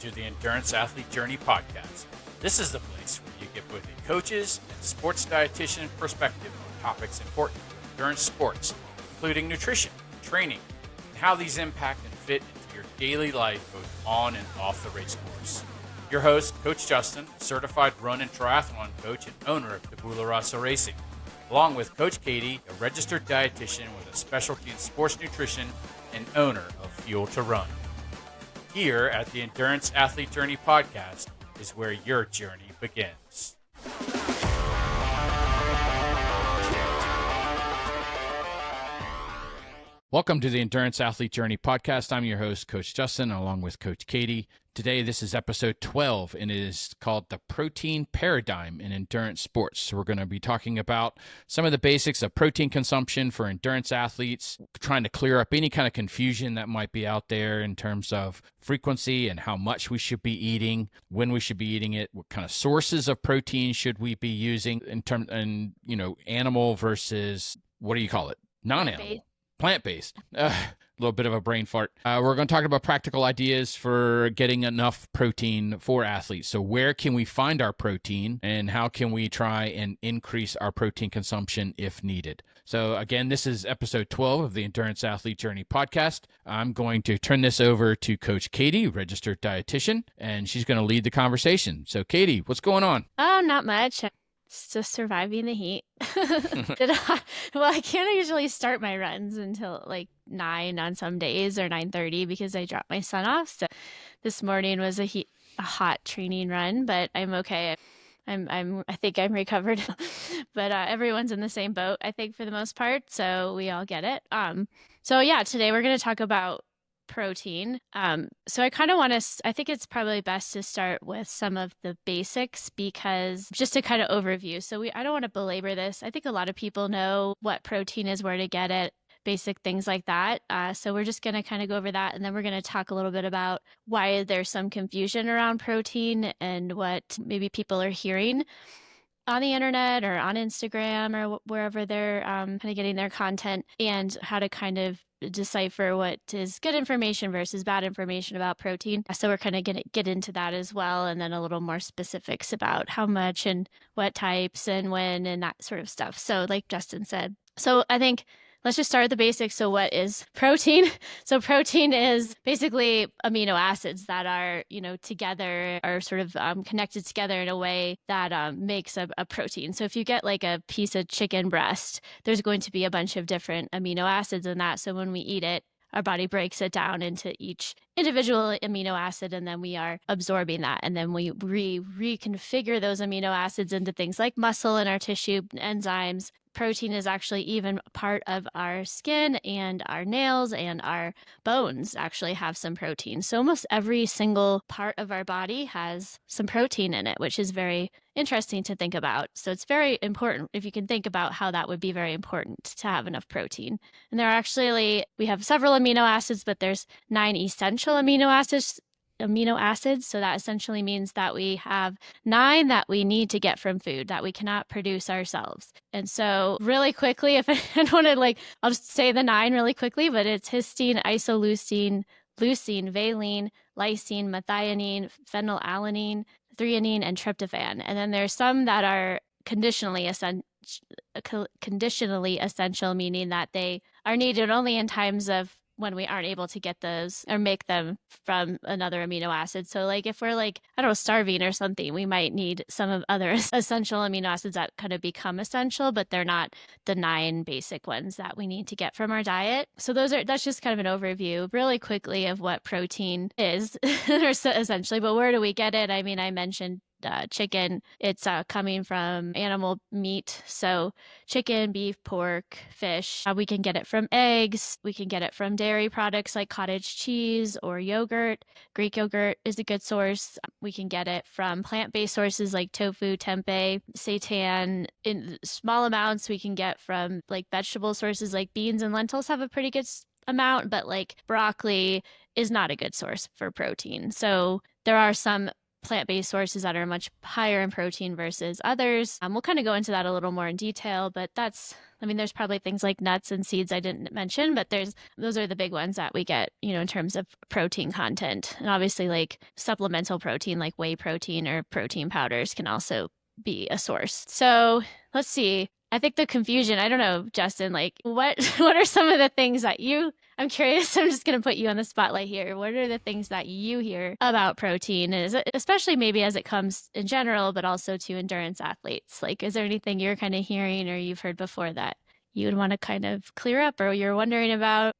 to the Endurance Athlete Journey podcast. This is the place where you get both a coach's and sports dietitian perspective on topics important to endurance sports, including nutrition, training, and how these impact and fit into your daily life both on and off the race course. Your host, Coach Justin, certified run and triathlon coach and owner of Tabula Rasa Racing, along with Coach Katie, a registered dietitian with a specialty in sports nutrition and owner of Fuel to Run. Here at the Endurance Athlete Journey podcast is where your journey begins. Welcome to the Endurance Athlete Journey podcast. I'm your host, Coach Justin, along with Coach Katie. Today, this is episode 12, and it is called The Protein Paradigm in Endurance Sports. So we're going to be talking about some of the basics of protein consumption for endurance athletes, trying to clear up any kind of confusion that might be out there in terms of frequency and how much we should be eating, when we should be eating it, what kind of sources of protein should we be using animal versus, what do you call it? Non-animal. Plant-based. A little bit of a brain fart. We're going to talk about practical ideas for getting enough protein for athletes. So where can we find our protein and how can we try and increase our protein consumption if needed? So again, this is episode 12 of the Endurance Athlete Journey podcast. I'm going to turn this over to Coach Katie, registered dietitian, and she's going to lead the conversation. So Katie, what's going on? Oh, not much. Just surviving the heat. I can't usually start my runs until like 9 on some days or 9:30 because I drop my son off. So this morning was a hot training run, but I'm okay. I think I'm recovered, but everyone's in the same boat, I think, for the most part. So we all get it. Today we're going to talk about protein. So I kind of I think it's probably best to start with some of the basics because just to kind of overview. So I don't want to belabor this. I think a lot of people know what protein is, where to get it, basic things like that. So we're just going to kind of go over that. And then we're going to talk a little bit about why there's some confusion around protein and what maybe people are hearing on the internet or on Instagram or wherever they're kind of getting their content, and how to kind of decipher what is good information versus bad information about protein. So we're kind of going to get into that as well, and then a little more specifics about how much and what types and when and that sort of stuff. So like Justin said. So I think let's just start with the basics. So what is protein? So protein is basically amino acids that are, together, are sort of connected together in a way that makes a protein. So if you get like a piece of chicken breast, there's going to be a bunch of different amino acids in that. So when we eat it, our body breaks it down into each individual amino acid, and then we are absorbing that. And then we reconfigure those amino acids into things like muscle in our tissue, enzymes. Protein is actually even part of our skin, and our nails and our bones actually have some protein. So almost every single part of our body has some protein in it, which is very interesting to think about. So it's very important if you can think about how that would be very important to have enough protein. And we have several amino acids, but there's 9 essential amino acids. So that essentially means that we have 9 that we need to get from food that we cannot produce ourselves. And so really quickly, if I want to I'll just say the 9 really quickly, but it's histine, isoleucine, leucine, valine, lysine, methionine, phenylalanine, threonine, and tryptophan. And then there's some that are conditionally essential, meaning that they are needed only in times of when we aren't able to get those or make them from another amino acid. So if we're starving or something, we might need some of other essential amino acids that kind of become essential, but they're not the 9 basic ones that we need to get from our diet. So that's just kind of an overview really quickly of what protein is essentially, but where do we get it? I mean, I mentioned chicken. It's coming from animal meat. So chicken, beef, pork, fish. We can get it from eggs. We can get it from dairy products like cottage cheese or yogurt. Greek yogurt is a good source. We can get it from plant-based sources like tofu, tempeh, seitan. In small amounts, we can get from vegetable sources like beans and lentils have a pretty good amount, but broccoli is not a good source for protein. So there are some plant-based sources that are much higher in protein versus others. We'll kind of go into that a little more in detail, but there's probably things like nuts and seeds I didn't mention, but those are the big ones that we get, in terms of protein content. And obviously like supplemental protein, like whey protein or protein powders can also be a source. So let's see. I think the confusion, I don't know, Justin, like what are some of the things that I'm curious. I'm just going to put you on the spotlight here. What are the things that you hear about protein, especially maybe as it comes in general, but also to endurance athletes? Like, is there anything you're kind of hearing or you've heard before that you would want to kind of clear up or you're wondering about?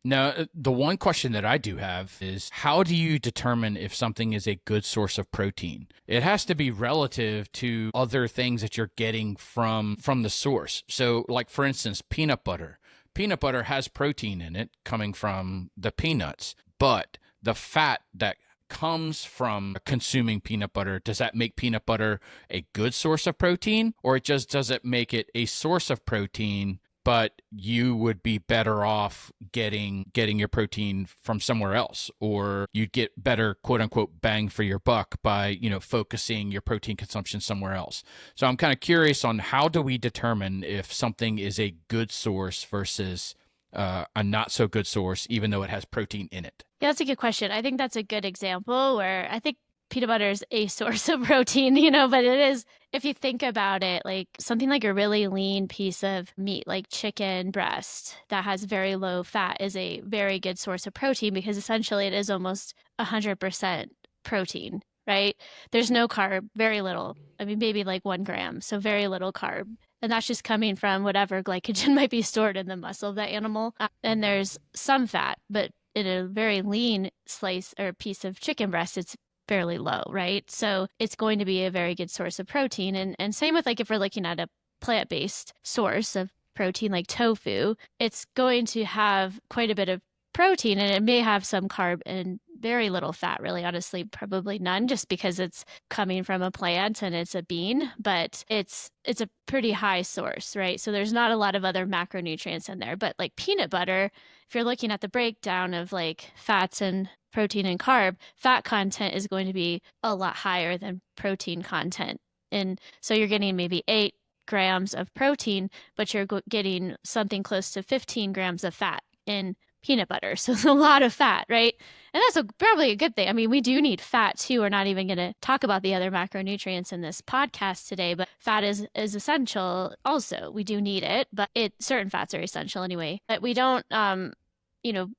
Now, the one question that I do have is, how do you determine if something is a good source of protein? It has to be relative to other things that you're getting from the source. So, like, for instance, peanut butter. Peanut butter has protein in it coming from the peanuts, but the fat that comes from consuming peanut butter, does that make peanut butter a good source of protein? Or does it make it a source of protein, but you would be better off getting your protein from somewhere else, or you'd get better, quote unquote, bang for your buck by, focusing your protein consumption somewhere else. So I'm kind of curious on, how do we determine if something is a good source versus a not so good source, even though it has protein in it? Yeah, that's a good question. I think that's a good example where I think peanut butter is a source of protein, but it is, if you think about it, like something like a really lean piece of meat, like chicken breast that has very low fat, is a very good source of protein because essentially it is almost 100% protein, right? There's no carb, very little. I mean, maybe like 1 gram, so very little carb. And that's just coming from whatever glycogen might be stored in the muscle of that animal. And there's some fat, but in a very lean slice or piece of chicken breast, it's fairly low, right? So it's going to be a very good source of protein. And same with like if we're looking at a plant-based source of protein like tofu, it's going to have quite a bit of protein and it may have some carb and very little fat, really, honestly, probably none, just because it's coming from a plant and it's a bean, but it's a pretty high source, right? So there's not a lot of other macronutrients in there. But like peanut butter, if you're looking at the breakdown of like fats and protein and carb, fat content is going to be a lot higher than protein content. And so you're getting maybe 8 grams of protein, but you're getting something close to 15 grams of fat in peanut butter. So it's a lot of fat, right? And that's probably a good thing. I mean, we do need fat too. We're not even going to talk about the other macronutrients in this podcast today, but fat is essential also. We do need it, but certain fats are essential anyway. But we don't,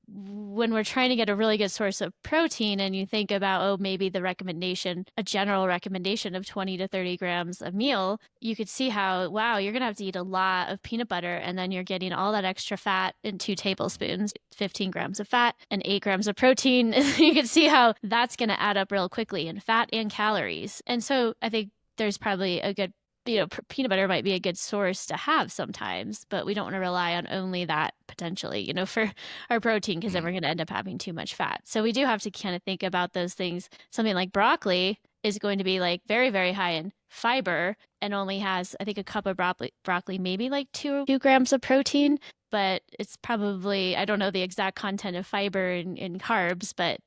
when we're trying to get a really good source of protein and you think about, maybe a general recommendation of 20 to 30 grams a meal, you could see how, wow, you're going to have to eat a lot of peanut butter and then you're getting all that extra fat in 2 tablespoons, 15 grams of fat and 8 grams of protein. You can see how that's going to add up real quickly in fat and calories. And so I think there's probably a good peanut butter might be a good source to have sometimes, but we don't want to rely on only that potentially, for our protein, because then we're going to end up having too much fat. So we do have to kind of think about those things. Something like broccoli is going to be like very, very high in fiber and only has, I think, a cup of broccoli, maybe like 2 grams of protein, but it's probably, I don't know the exact content of fiber in carbs, but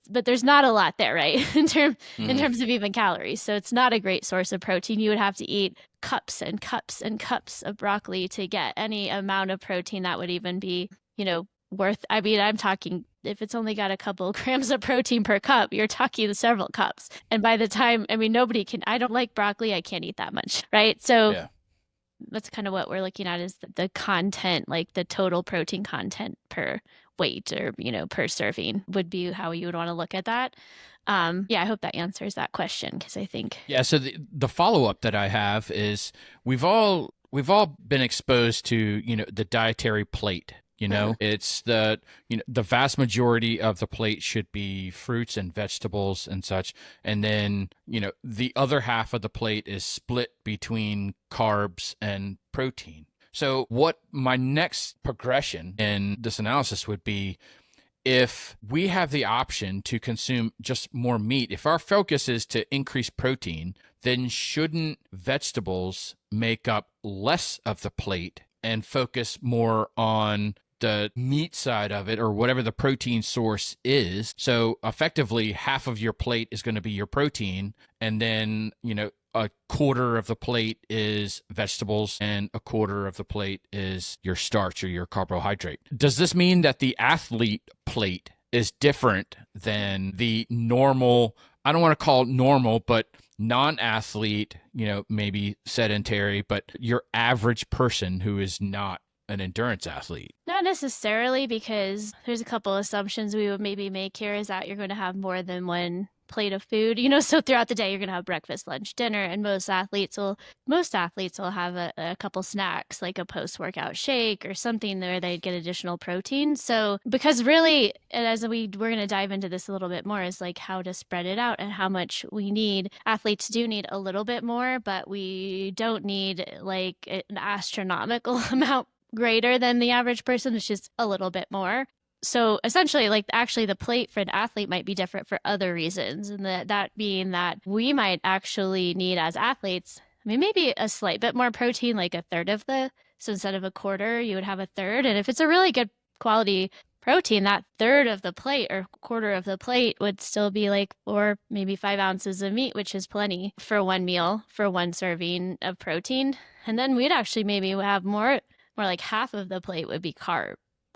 but there's not a lot there, right? in terms of even calories. So it's not a great source of protein. You would have to eat cups and cups and cups of broccoli to get any amount of protein that would even be, worth. I mean, I'm talking, if it's only got a couple grams of protein per cup, you're talking several cups. And by the time, I mean, I don't like broccoli. I can't eat that much, right? So yeah. That's kind of what we're looking at, is the content, like the total protein content per weight or, per serving would be how you would want to look at that. I hope that answers that question, because I think. Yeah. So the follow-up that I have is, we've all been exposed to, the dietary plate. It's the vast majority of the plate should be fruits and vegetables and such. And then, the other half of the plate is split between carbs and protein. So what my next progression in this analysis would be, if we have the option to consume just more meat, if our focus is to increase protein, then shouldn't vegetables make up less of the plate and focus more on the meat side of it, or whatever the protein source is. So effectively, half of your plate is going to be your protein, and then, a quarter of the plate is vegetables and a quarter of the plate is your starch or your carbohydrate. Does this mean that the athlete plate is different than the normal, I don't want to call it normal, but non-athlete, maybe sedentary, but your average person who is not an endurance athlete? Not necessarily, because there's a couple assumptions we would maybe make here is that you're going to have more than one plate of food, so throughout the day you're going to have breakfast, lunch, dinner, and most athletes will have a couple snacks, like a post-workout shake or something where they get additional protein. So because really, and as we're going to dive into this a little bit more, is like how to spread it out and how much we need. Athletes do need a little bit more, but we don't need like an astronomical amount greater than the average person. It's just a little bit more. So essentially, like, actually the plate for an athlete might be different for other reasons. And that being that we might actually need, as athletes, maybe a slight bit more protein, like a third of so instead of a quarter, you would have a third. And if it's a really good quality protein, that third of the plate or quarter of the plate would still be like 4, maybe 5 ounces of meat, which is plenty for one meal, for one serving of protein. And then we'd actually maybe have more like half of the plate would be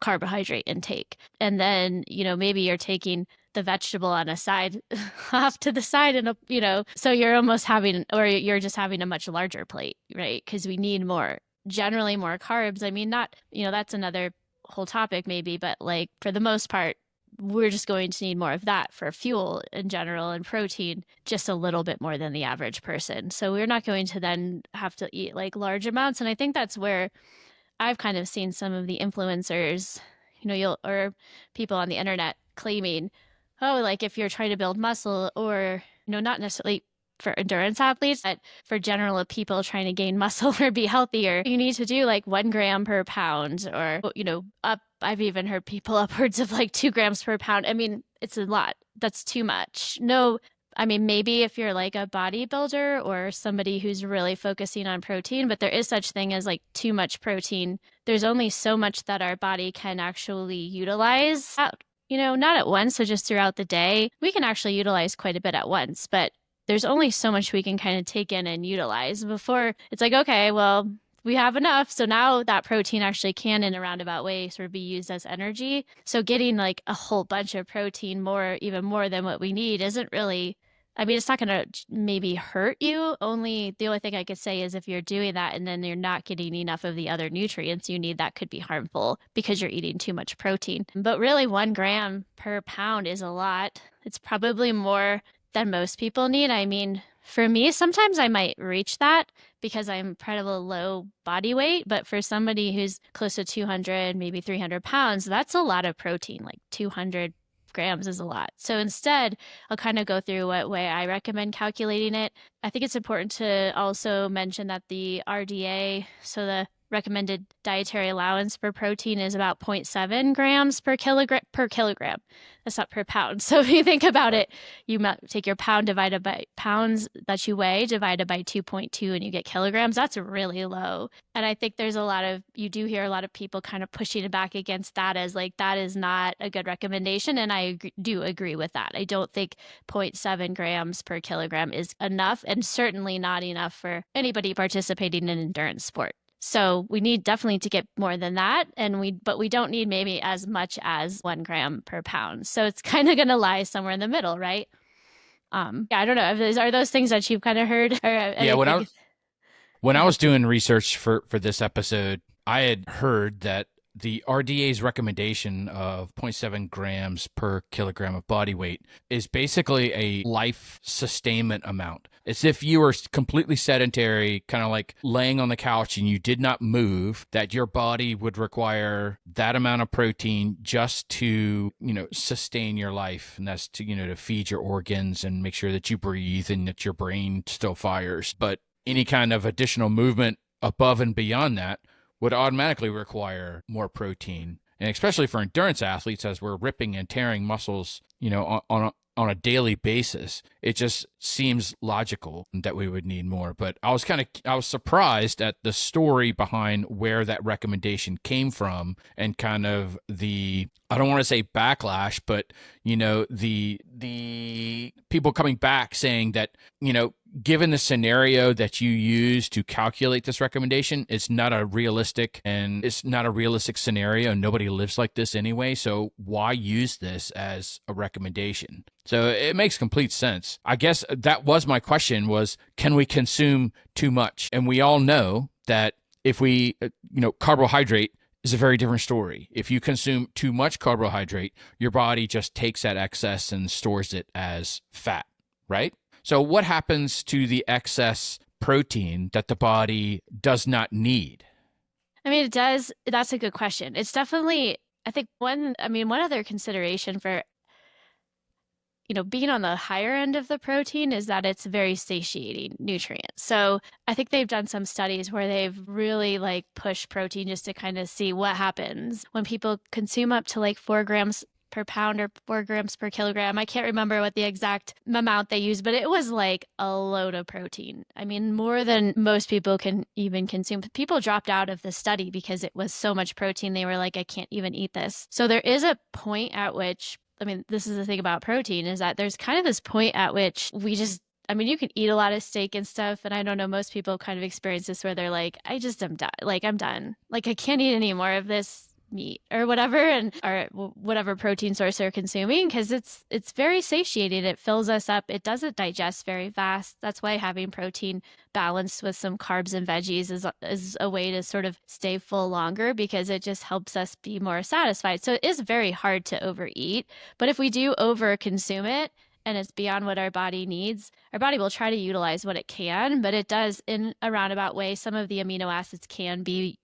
carbohydrate intake. And then, maybe you're taking the vegetable on a side off to the side and, so you're almost having, or you're just having a much larger plate, right? Because we need generally more carbs. Not, that's another whole topic maybe, but like for the most part, we're just going to need more of that for fuel in general, and protein just a little bit more than the average person. So we're not going to then have to eat like large amounts. And I think that's where I've kind of seen some of the influencers, or people on the internet claiming, oh, like if you're trying to build muscle, or, not necessarily for endurance athletes, but for general people trying to gain muscle or be healthier, you need to do like 1 gram per pound, or, I've even heard people upwards of like 2 grams per pound. It's a lot. That's too much. No. Maybe if you're like a bodybuilder or somebody who's really focusing on protein, but there is such thing as like too much protein. There's only so much that our body can actually utilize, not at once. So just throughout the day, we can actually utilize quite a bit at once, but there's only so much we can kind of take in and utilize before it's like, okay, well, we have enough. So now that protein actually can, in a roundabout way, sort of be used as energy. So getting like a whole bunch of protein, even more than what we need, isn't really, it's not going to maybe hurt you. The only thing I could say is if you're doing that and then you're not getting enough of the other nutrients you need, that could be harmful because you're eating too much protein. But really 1 gram per pound is a lot. It's probably more than most people need. For me, sometimes I might reach that because I'm incredibly low body weight, but for somebody who's close to 200, maybe 300 pounds, that's a lot of protein. Like 200 grams is a lot. So instead, I'll kind of go through what way I recommend calculating it. I think it's important to also mention that the RDA, so the recommended dietary allowance for protein, is about 0.7 grams per kilogram. That's not per pound. So if you think about it, you might take your pound divided by pounds that you weigh divided by 2.2 and you get kilograms. That's really low. And I think you do hear a lot of people kind of pushing back against that as like, that is not a good recommendation. And I do agree with that. I don't think 0.7 grams per kilogram is enough, and certainly not enough for anybody participating in endurance sport. So we need definitely to get more than that, but we don't need maybe as much as 1 gram per pound. So it's kind of going to lie somewhere in the middle, right? I don't know. Are those things that you've kind of heard? Yeah, when I was doing research for this episode, I had heard that the RDA's recommendation of 0.7 grams per kilogram of body weight is basically a life sustainment amount. It's if you were completely sedentary, kind of like laying on the couch and you did not move, that your body would require that amount of protein just to, sustain your life. And that's to feed your organs and make sure that you breathe and that your brain still fires. But any kind of additional movement above and beyond that would automatically require more protein. And especially for endurance athletes, as we're ripping and tearing muscles, on on a daily basis, it just seems logical that we would need more. But I was surprised at the story behind where that recommendation came from, and kind of the, I don't want to say backlash, but the people coming back saying that, given the scenario that you use to calculate this recommendation, it's not a realistic scenario. Nobody lives like this anyway. So why use this as a recommendation? So it makes complete sense. I guess that was my question, was, can we consume too much? And we all know that if we, carbohydrate is a very different story. If you consume too much carbohydrate, your body just takes that excess and stores it as fat, right? So what happens to the excess protein that the body does not need? I mean, it does. That's a good question. It's definitely, I think one other consideration for, being on the higher end of the protein is that it's very satiating nutrient. So I think they've done some studies where they've really like pushed protein just to kind of see what happens when people consume up to like 4 grams per pound or 4 grams per kilogram. I can't remember what the exact amount they used, but it was like a load of protein. I mean, more than most people can even consume. People dropped out of the study because it was so much protein. They were like, I can't even eat this. So there is a point at which, this is the thing about protein, is that there's kind of this point at which we just, you can eat a lot of steak and stuff. And I don't know, most people kind of experience this where they're like, I just am done. Like, I'm done. Like, I can't eat any more of this meat or whatever, or whatever protein source they're consuming, because it's very satiating. It fills us up. It doesn't digest very fast. That's why having protein balanced with some carbs and veggies is a way to sort of stay full longer, because it just helps us be more satisfied. So it is very hard to overeat, but if we do over consume it and it's beyond what our body needs, our body will try to utilize what it can, but it does in a roundabout way. Some of the amino acids can be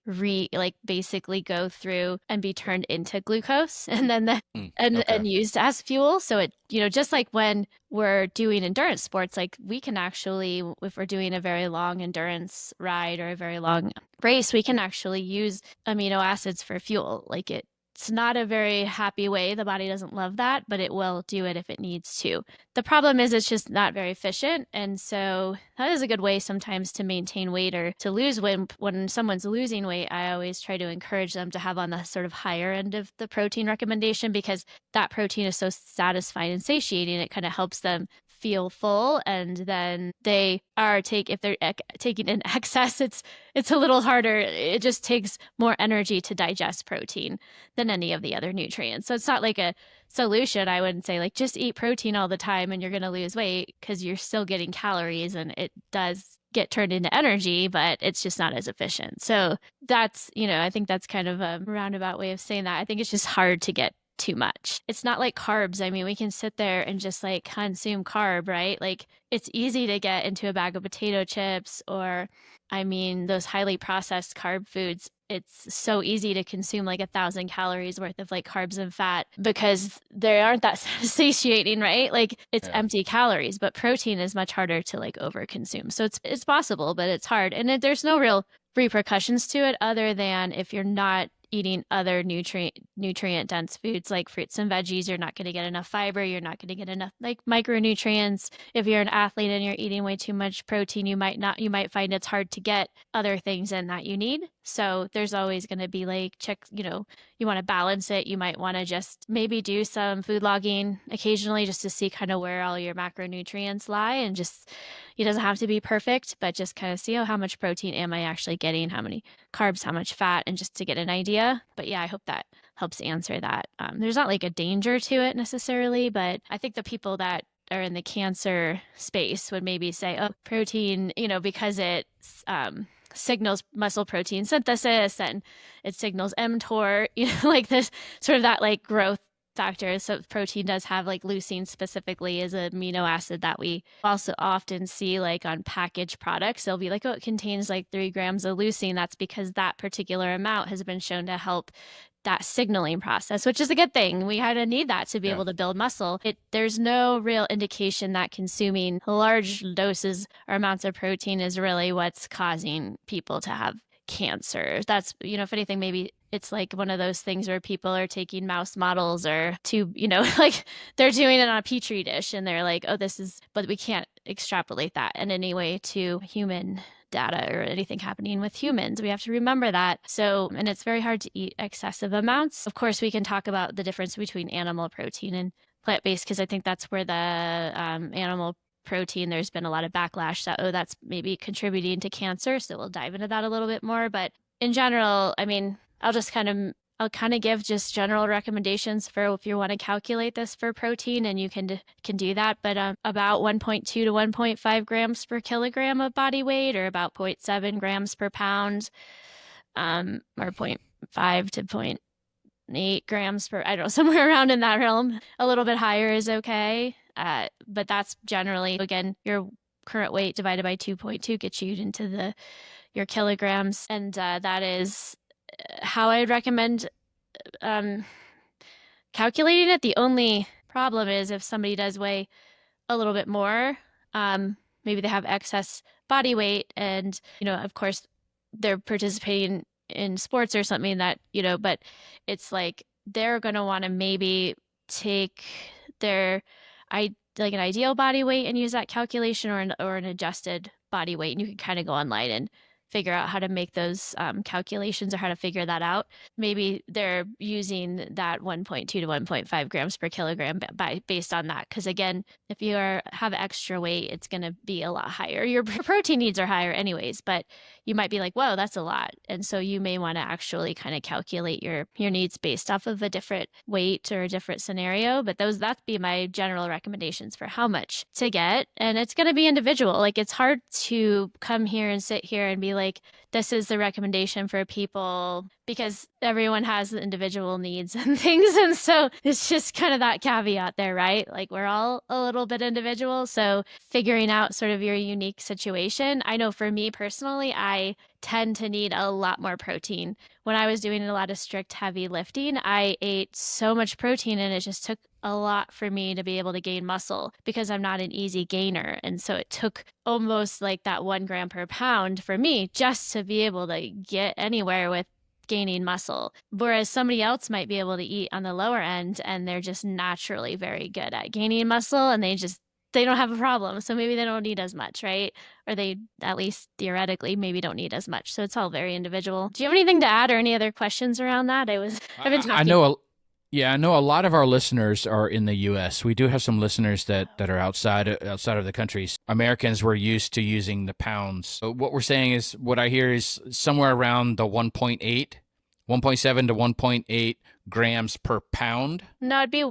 basically go through and be turned into glucose and then and used as fuel. So it, just like when we're doing endurance sports, like we can actually, if we're doing a very long endurance ride or a very long race, we can actually use amino acids for fuel. It's not a very happy way. The body doesn't love that, but it will do it if it needs to. The problem is it's just not very efficient. And so that is a good way sometimes to maintain weight or to lose weight. When someone's losing weight, I always try to encourage them to have on the sort of higher end of the protein recommendation, because that protein is so satisfying and satiating. It kind of helps them feel full, and then if they're taking in excess, it's a little harder. It just takes more energy to digest protein than any of the other nutrients. So it's not like a solution. I wouldn't say like just eat protein all the time and you're going to lose weight, because you're still getting calories and it does get turned into energy, but it's just not as efficient. So that's, I think that's kind of a roundabout way of saying that. I think it's just hard to get too much. It's not like carbs. We can sit there and just like consume carb, right? Like it's easy to get into a bag of potato chips or, those highly processed carb foods. It's so easy to consume like 1,000 calories worth of like carbs and fat because they aren't that satiating, right? Like it's empty calories, but protein is much harder to like overconsume. So it's possible, but it's hard. And there's no real repercussions to it other than if you're not eating other nutrient dense foods like fruits and veggies, you're not going to get enough fiber. You're not going to get enough like micronutrients. If you're an athlete and you're eating way too much protein, you might find it's hard to get other things in that you need. So there's always going to be like you want to balance it. You might want to just maybe do some food logging occasionally just to see kind of where all your macronutrients lie, and just, it doesn't have to be perfect, but just kind of see, how much protein am I actually getting? How many carbs, how much fat, and just to get an idea. But yeah, I hope that helps answer that. There's not like a danger to it necessarily, but I think the people that are in the cancer space would maybe say, oh, protein, because it signals muscle protein synthesis and it signals mTOR, like this sort of that like growth factor. So protein does have like leucine specifically is an amino acid that we also often see like on packaged products. They'll be like, oh, it contains like 3 grams of leucine. That's because that particular amount has been shown to help that signaling process, which is a good thing. We kind of need that to be able to build muscle. There's no real indication that consuming large doses or amounts of protein is really what's causing people to have cancer. That's, if anything, maybe it's like one of those things where people are taking mouse models or like they're doing it on a petri dish and they're like, oh, but we can't extrapolate that in any way to human data or anything happening with humans. We have to remember that. So, and it's very hard to eat excessive amounts. Of course, we can talk about the difference between animal protein and plant-based, because I think that's where the animal protein, there's been a lot of backlash that, oh, that's maybe contributing to cancer. So we'll dive into that a little bit more. But in general, I mean, I'll kind of give just general recommendations for if you want to calculate this for protein, and you can do that. But about 1.2 to 1.5 grams per kilogram of body weight, or about 0.7 grams per pound, or 0.5 to 0.8 grams per, I don't know, somewhere around in that realm. A little bit higher is okay. But that's generally, again, your current weight divided by 2.2 gets you into your kilograms. And that is how I'd recommend calculating it. The only problem is if somebody does weigh a little bit more, maybe they have excess body weight and, of course, they're participating in sports or something that, but it's like they're going to want to maybe take their like an ideal body weight and use that calculation, or an adjusted body weight. And you can kind of go online and figure out how to make those calculations, or how to figure that out. Maybe they're using that 1.2 to 1.5 grams per kilogram based on that. Because again, if you have extra weight, it's going to be a lot higher. Your protein needs are higher anyways, but you might be like, whoa, that's a lot. And so you may want to actually kind of calculate your needs based off of a different weight or a different scenario. But that'd be my general recommendations for how much to get. And it's going to be individual. Like, it's hard to come here and sit here and be like, this is the recommendation for people, because everyone has individual needs and things. And so it's just kind of that caveat there, right? Like, we're all a little bit individual. So figuring out sort of your unique situation. I know for me personally, I tend to need a lot more protein. When I was doing a lot of strict heavy lifting, I ate so much protein, and it just took a lot for me to be able to gain muscle, because I'm not an easy gainer. And so it took almost like that 1 gram per pound for me just to be able to get anywhere with gaining muscle. Whereas somebody else might be able to eat on the lower end, and they're just naturally very good at gaining muscle, and they don't have a problem. So maybe they don't need as much, right? Or they, at least theoretically, maybe don't need as much. So it's all very individual. Do you have anything to add or any other questions around that? I've been talking. I know a lot of our listeners are in the U.S. We do have some listeners that are outside of the country. Americans were used to using the pounds. So what we're saying is, what I hear is somewhere around the 1.7 to 1.8 grams per pound. No, it'd be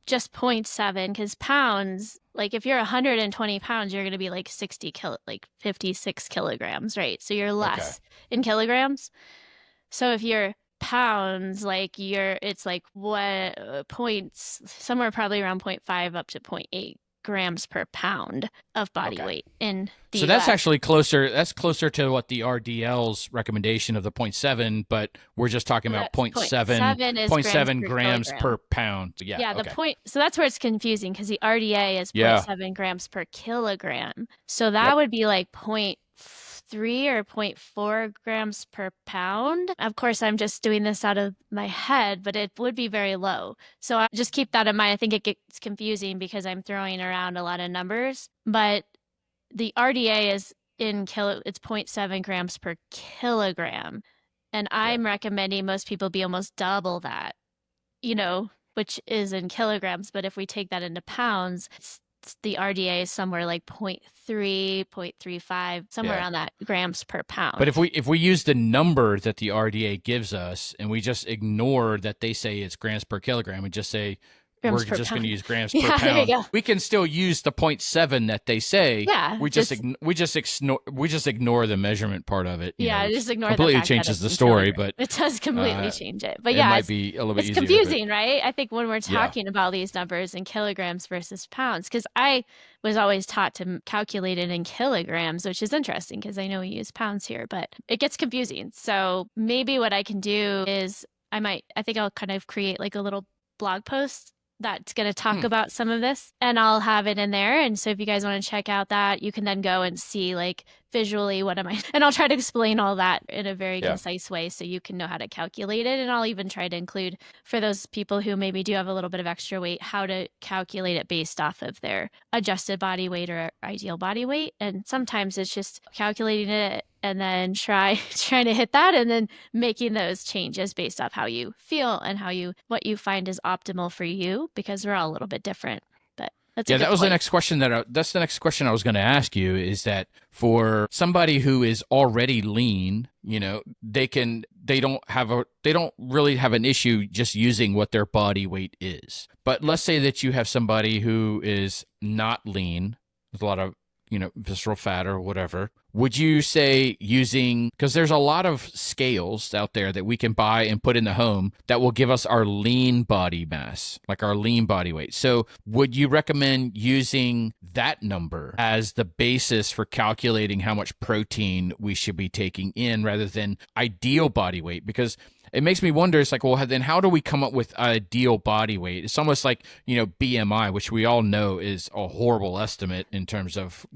just 0.7, because pounds, like if you're 120 pounds, you're going to be like 56 kilograms, right? So you're less in kilograms. So if you're pounds, it's like points, somewhere probably around 0.5 up to 0.8 grams per pound of body weight in the US. That's actually closer. That's closer to what the RDL's recommendation of the 0.7, but we're just talking about 0.7 grams per pound. So that's where it's confusing, because the RDA is 0.7 grams per kilogram. So that would be like 0.3 or 0.4 grams per pound. Of course, I'm just doing this out of my head, but it would be very low. So I just keep that in mind. I think it gets confusing because I'm throwing around a lot of numbers, but the RDA is it's 0.7 grams per kilogram. And I'm recommending most people be almost double that, which is in kilograms. But if we take that into pounds, the RDA is somewhere like 0.3, 0.35, somewhere around that grams per pound. But if we use the number that the RDA gives us, and we just ignore that they say it's grams per kilogram, and just say we're just going to use grams per pound, we can still use the 0.7 that they say. Yeah, we just ignore the measurement part of it. Just ignore completely the fact changes that the story, but it does completely change it. But it might be a little bit easier. It's confusing, right? I think when we're talking about these numbers in kilograms versus pounds, because I was always taught to calculate it in kilograms, which is interesting because I know we use pounds here, but it gets confusing. So maybe what I can do is I think I'll kind of create like a little blog post that's going to talk about some of this, and I'll have it in there. And so if you guys want to check out that, you can then go and see like visually, what am I? And I'll try to explain all that in a very Yeah. concise way so you can know how to calculate it. And I'll even try to include for those people who maybe do have a little bit of extra weight, how to calculate it based off of their adjusted body weight or ideal body weight. And sometimes it's just calculating it and then trying to hit that and then making those changes based off how you feel and what you find is optimal for you, because we're all a little bit different. But that's a Yeah, good that was the point. next question that's the next question I was going to ask you, is that for somebody who is already lean, they don't really have an issue just using what their body weight is. But let's say that you have somebody who is not lean with a lot of, visceral fat or whatever. Would you say using, because there's a lot of scales out there that we can buy and put in the home that will give us our lean body mass, like our lean body weight. So would you recommend using that number as the basis for calculating how much protein we should be taking in rather than ideal body weight? Because it makes me wonder, it's like, well, then how do we come up with ideal body weight? It's almost like, BMI, which we all know is a horrible estimate in terms of,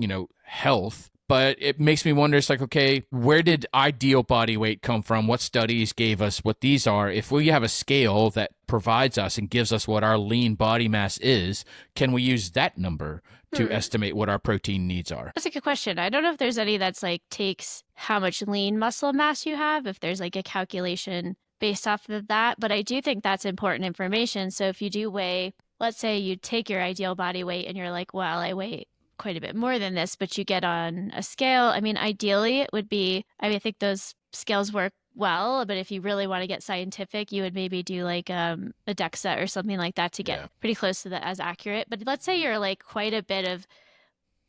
health. But it makes me wonder, it's like, okay, where did ideal body weight come from? What studies gave us what these are? If we have a scale that provides us and gives us what our lean body mass is, can we use that number to estimate what our protein needs are? That's a good question. I don't know if there's any that's like takes how much lean muscle mass you have, if there's like a calculation based off of that. But I do think that's important information. So if you do weigh, let's say you take your ideal body weight and you're like, well, I weigh quite a bit more than this, but you get on a scale. I mean, ideally it would be, I think those scales work well, but if you really want to get scientific, you would maybe do like a DEXA or something like that to get pretty close to that as accurate. But let's say you're like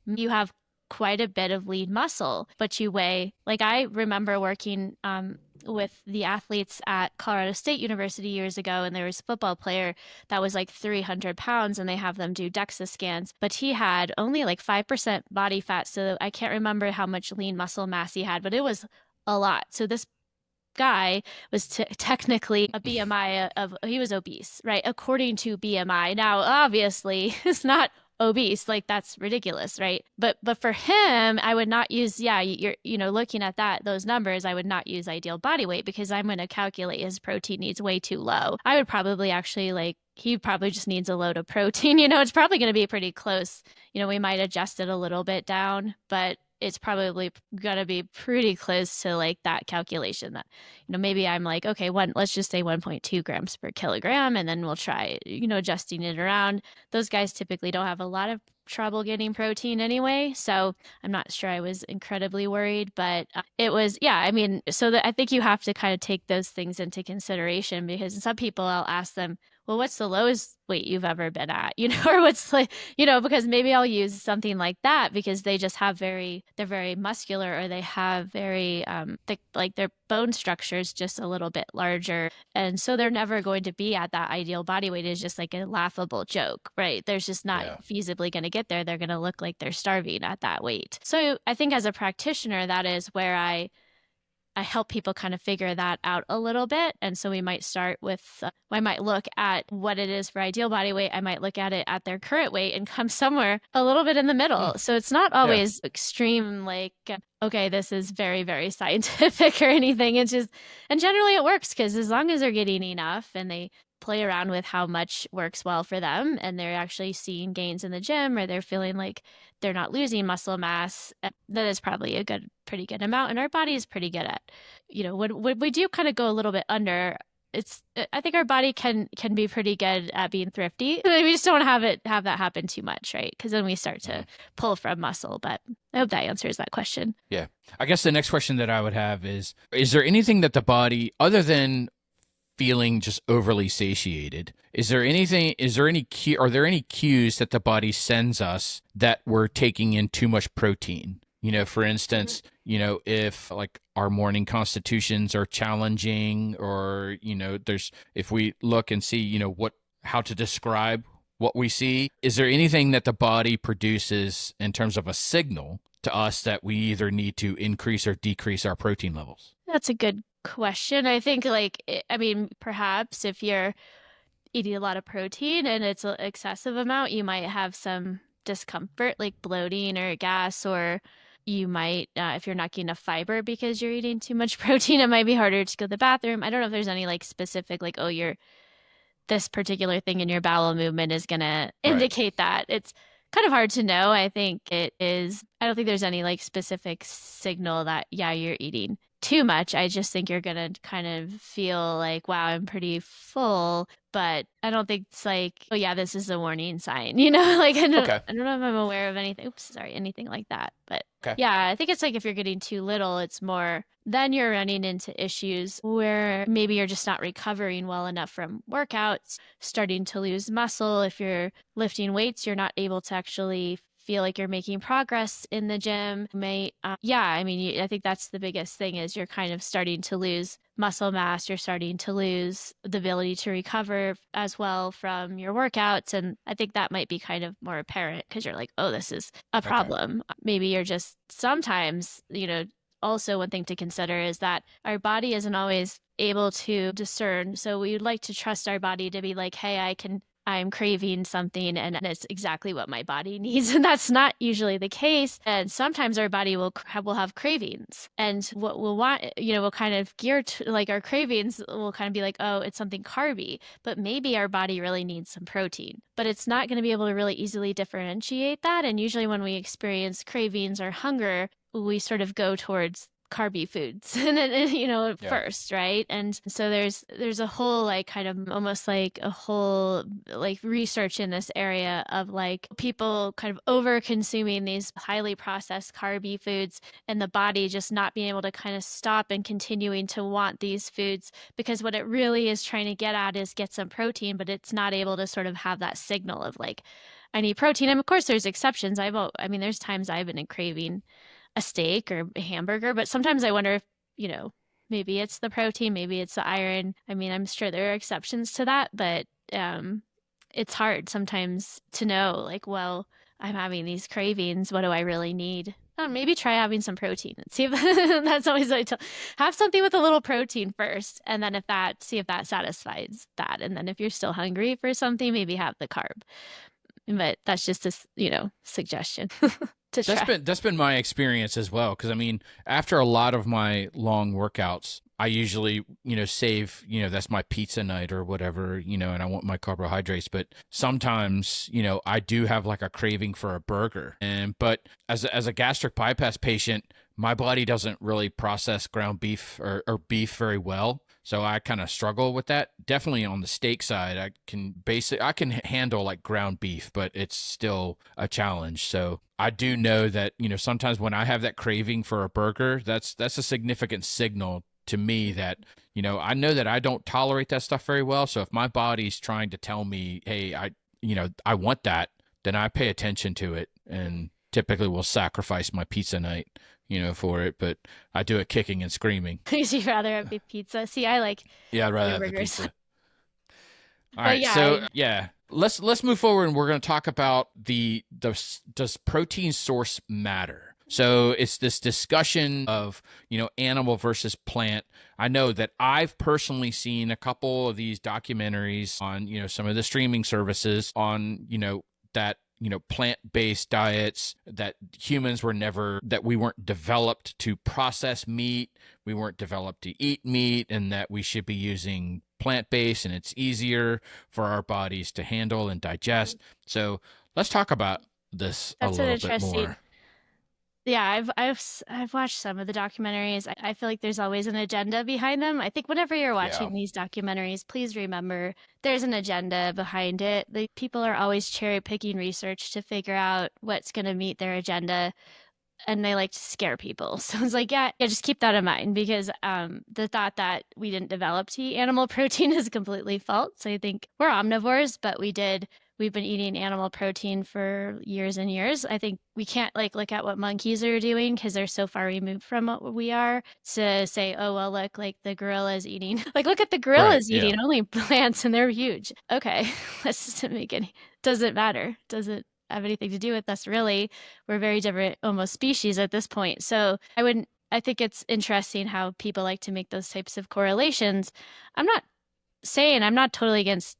you have quite a bit of lean muscle, but you weigh, like I remember working with the athletes at Colorado State University years ago, and there was a football player that was like 300 pounds, and they have them do DEXA scans, but he had only like 5% body fat. So I can't remember how much lean muscle mass he had, but it was a lot. So this guy was technically a BMI he was obese, right? According to BMI. Now, obviously, it's not obese, like that's ridiculous, right? But for him, I would not use, you're looking at those numbers, I would not use ideal body weight, because I'm going to calculate his protein needs way too low. I would probably actually he probably just needs a load of protein. It's probably going to be pretty close. We might adjust it a little bit down, but it's probably going to be pretty close to like that calculation that, maybe I'm like, okay, let's just say 1.2 grams per kilogram. And then we'll try, adjusting it around. Those guys typically don't have a lot of trouble getting protein anyway. So I'm not sure I was incredibly worried, but it was, so that I think you have to kind of take those things into consideration, because some people I'll ask them, well, what's the lowest weight you've ever been at? Or what's like, because maybe I'll use something like that because they just have they're very muscular, or they have very thick, like their bone structure is just a little bit larger. And so they're never going to be at that ideal body weight. Is just like a laughable joke, right? There's just not feasibly going to get there. They're going to look like they're starving at that weight. So I think as a practitioner, that is where I help people kind of figure that out a little bit. And so we might start with, I might look at what it is for ideal body weight. I might look at it at their current weight and come somewhere a little bit in the middle. So it's not always extreme, like, okay, this is very, very scientific or anything. It's just, and generally it works, because as long as they're getting enough and they play around with how much works well for them, and they're actually seeing gains in the gym, or they're feeling like they're not losing muscle mass, that is probably a pretty good amount. And our body is pretty good at, when we do kind of go a little bit under, I think our body can be pretty good at being thrifty. We just don't have that happen too much, right? Because then we start to pull from muscle. But I hope that answers that question. Yeah. I guess the next question that I would have is there anything that the body, other than feeling just overly satiated, are there any cues that the body sends us that we're taking in too much protein? For instance, if like our morning constitutions are challenging, or, if we look and see, how to describe what we see, is there anything that the body produces in terms of a signal to us that we either need to increase or decrease our protein levels? That's a good question. I think perhaps if you're eating a lot of protein and it's an excessive amount, you might have some discomfort, like bloating or gas, or You might, if you're not getting enough fiber because you're eating too much protein, it might be harder to go to the bathroom. I don't know if there's any like specific, like, oh, this particular thing in your bowel movement is going to Right. indicate that. It's kind of hard to know. I think it is, I don't think there's any like specific signal that, yeah, you're eating too much. I just think you're going to kind of feel like, wow, I'm pretty full, but I don't think it's like, oh yeah, this is a warning sign, like Okay. I don't know if I'm aware of anything like that. But Okay. yeah, I think it's like if you're getting too little, it's more then you're running into issues where maybe you're just not recovering well enough from workouts, starting to lose muscle. If you're lifting weights, you're not able to actually feel like you're making progress in the gym. I think that's the biggest thing is you're kind of starting to lose muscle mass. You're starting to lose the ability to recover as well from your workouts. And I think that might be kind of more apparent because you're like, oh, this is a Okay. problem. Maybe you're just sometimes, also one thing to consider is that our body isn't always able to discern. So we would like to trust our body to be like, hey, I'm craving something and it's exactly what my body needs. And that's not usually the case. And sometimes our body will have cravings. And what we'll want, we'll kind of gear to like our cravings will kind of be like, oh, it's something carby, but maybe our body really needs some protein. But it's not going to be able to really easily differentiate that. And usually when we experience cravings or hunger, we sort of go towards carby foods and then Yeah. first, right? And so there's a whole like kind of almost like a whole like research in this area of like people kind of over consuming these highly processed carby foods and the body just not being able to kind of stop and continuing to want these foods because what it really is trying to get at is get some protein, but it's not able to sort of have that signal of like I need protein. And of course there's exceptions. There's times I've been craving a steak or a hamburger, but sometimes I wonder if, maybe it's the protein, maybe it's the iron. I mean, I'm sure there are exceptions to that, but it's hard sometimes to know, like, well, I'm having these cravings. What do I really need? Maybe try having some protein and see if that's always what I tell. Have something with a little protein first, and then see if that satisfies that. And then if you're still hungry for something, maybe have the carb. But that's just a suggestion to That's try. been my experience as well. Because I mean, after a lot of my long workouts, I usually save that's my pizza night or whatever and I want my carbohydrates. But sometimes I do have like a craving for a burger. But as a gastric bypass patient, my body doesn't really process ground beef or beef very well. So I kind of struggle with that. Definitely on the steak side, I can handle like ground beef, but it's still a challenge. So I do know that, sometimes when I have that craving for a burger, that's a significant signal to me that, I know that I don't tolerate that stuff very well. So if my body's trying to tell me, hey, I want that, then I pay attention to it and typically will sacrifice my pizza night, for it. But I do it kicking and screaming. Because you'd rather have a pizza. See, I like Yeah, I'd rather have the burgers. pizza. All But right, yeah, so yeah, let's move forward, and we're going to talk about does protein source matter? So it's this discussion of animal versus plant. I know that I've personally seen a couple of these documentaries on some of the streaming services on that plant-based diets, that we weren't developed to process meat, we weren't developed to eat meat, and that we should be using plant-based and it's easier for our bodies to handle and digest. So let's talk about this a that's an little bit interesting. more. Yeah, I've watched some of the documentaries. I feel like there's always an agenda behind them. I think whenever you're Yeah. watching these documentaries, please remember there's an agenda behind it. The people are always cherry picking research to figure out what's going to meet their agenda, and they like to scare people. So it's like, yeah, just keep that in mind because the thought that we didn't develop to eat animal protein is completely false. So I think we're omnivores, but we've been eating animal protein for years and years. I think we can't like look at what monkeys are doing because they're so far removed from what we are to say, oh, well, look, like the gorilla is eating, like, look at the Right. gorillas Yeah. eating only plants and they're huge. Okay, let's just make it, doesn't matter. Doesn't have anything to do with us really. We're very different almost species at this point. So I think it's interesting how people like to make those types of correlations. I'm not saying I'm not totally against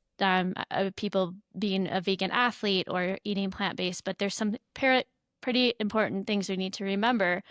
people being a vegan athlete or eating plant-based, but there's some pretty important things we need to remember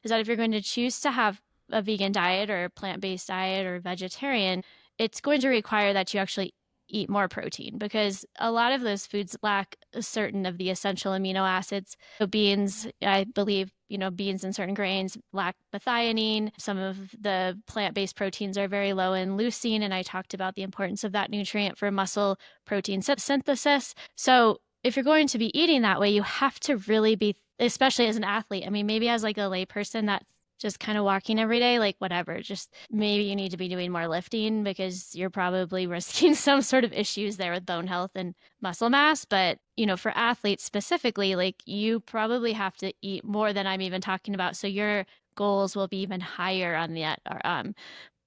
is that if you're going to choose to have a vegan diet or a plant-based diet or vegetarian, it's going to require that you actually eat more protein because a lot of those foods lack certain of the essential amino acids. So beans, I believe, beans and certain grains lack methionine. Some of the plant-based proteins are very low in leucine, and I talked about the importance of that nutrient for muscle protein synthesis. So if you're going to be eating that way, you have to really be, especially as an athlete. I mean, maybe as like a layperson that's just kind of walking every day, like whatever, just maybe you need to be doing more lifting because you're probably risking some sort of issues there with bone health and muscle mass. But, for athletes specifically, like you probably have to eat more than I'm even talking about. So your goals will be even higher on that, or,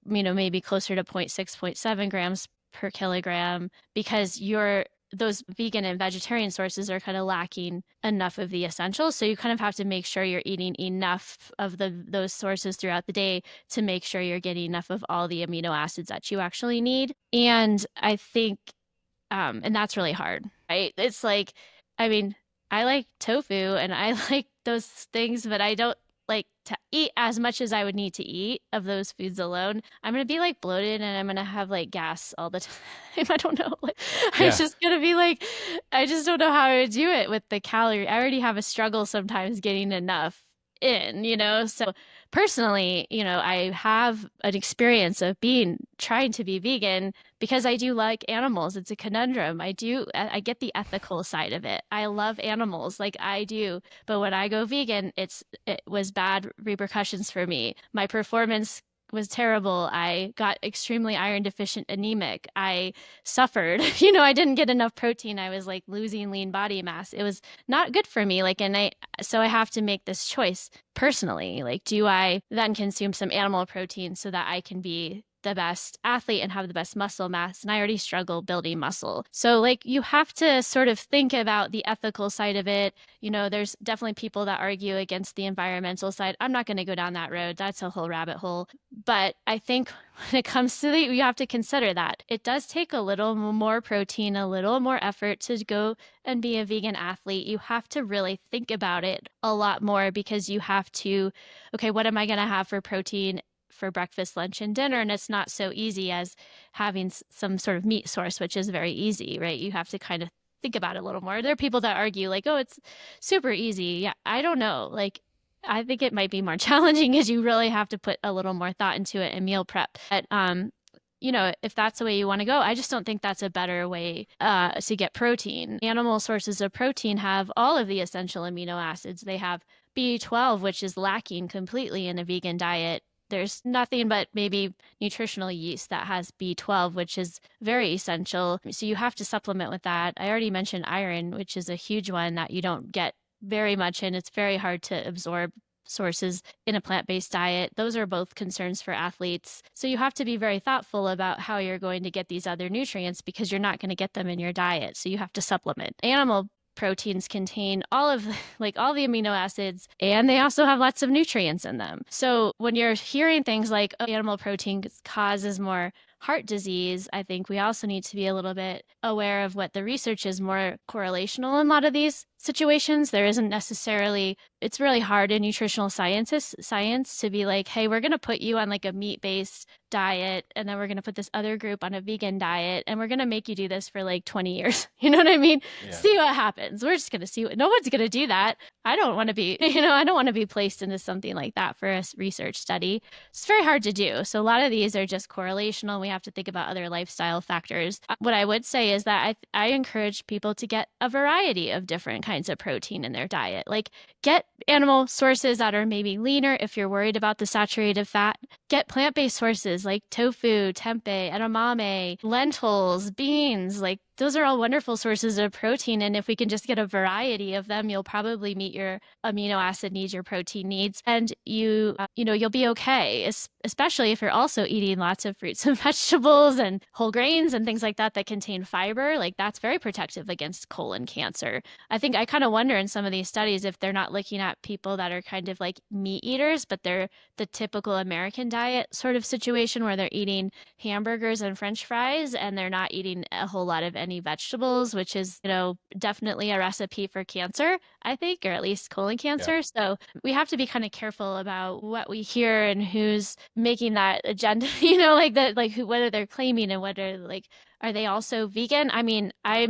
maybe closer to 0.6, 0.7 grams per kilogram because those vegan and vegetarian sources are kind of lacking enough of the essentials. So you kind of have to make sure you're eating enough of those sources throughout the day to make sure you're getting enough of all the amino acids that you actually need. And I think, and that's really hard, right? It's like, I mean, I like tofu and I like those things, but I don't like to eat as much as I would need to eat of those foods alone. I'm going to be like bloated and I'm going to have like gas all the time. I don't know. Like, Yeah. I'm just going to be like, I just don't know how to do it with the calorie. I already have a struggle sometimes getting enough in, So personally, I have an experience of trying to be vegan because I do like animals. It's a conundrum. I get the ethical side of it. I love animals like I do. But when I go vegan, it was bad repercussions for me. My performance was terrible. I got extremely iron deficient anemic. I suffered. I didn't get enough protein. I was like losing lean body mass. It was not good for me. So I have to make this choice personally. Like, do I then consume some animal protein so that I can be the best athlete and have the best muscle mass? And I already struggle building muscle. So like you have to sort of think about the ethical side of it. There's definitely people that argue against the environmental side. I'm not going to go down that road. That's a whole rabbit hole. But I think when it comes to you have to consider that it does take a little more protein, a little more effort to go and be a vegan athlete. You have to really think about it a lot more because you have to, okay, what am I going to have for protein for breakfast, lunch, and dinner? And it's not so easy as having some sort of meat source, which is very easy, right? You have to kind of think about it a little more. There are people that argue like, oh, it's super easy. Yeah, I don't know. Like, I think it might be more challenging because you really have to put a little more thought into it and meal prep. But if that's the way you want to go, I just don't think that's a better way to get protein. Animal sources of protein have all of the essential amino acids. They have B12, which is lacking completely in a vegan diet. There's nothing but maybe nutritional yeast that has B12, which is very essential. So you have to supplement with that. I already mentioned iron, which is a huge one that you don't get very much in. It's very hard to absorb sources in a plant-based diet. Those are both concerns for athletes. So you have to be very thoughtful about how you're going to get these other nutrients because you're not going to get them in your diet. So you have to supplement. Animal proteins contain all the amino acids, and they also have lots of nutrients in them. So when you're hearing things like, oh, animal protein causes more heart disease, I think we also need to be a little bit aware of what the research is more correlational in a lot of these situations. There isn't necessarily, it's really hard in nutritional science to be like, hey, we're going to put you on like a meat-based diet, and then we're going to put this other group on a vegan diet, and we're going to make you do this for like 20 years. You know what I mean? Yeah. See what happens. We're just going to see no one's going to do that. I don't want to be, I don't want to be placed into something like that for a research study. It's very hard to do. So a lot of these are just correlational. We have to think about other lifestyle factors. What I would say is that I encourage people to get a variety of different kinds of protein in their diet. Like, get animal sources that are maybe leaner if you're worried about the saturated fat. Get plant-based sources like tofu, tempeh, edamame, lentils, beans. Like, those are all wonderful sources of protein. And if we can just get a variety of them, you'll probably meet your amino acid needs, your protein needs, and you'll be okay, especially if you're also eating lots of fruits and vegetables and whole grains and things like that contain fiber. Like, that's very protective against colon cancer. I think I kind of wonder in some of these studies if they're not looking at people that are kind of like meat eaters, but they're the typical American diet sort of situation where they're eating hamburgers and French fries and they're not eating a whole lot of any any vegetables, which is, definitely a recipe for cancer, I think, or at least colon cancer. Yeah. So we have to be kind of careful about what we hear and who's making that agenda, like that, like whether they're claiming and whether like, are they also vegan? I mean, I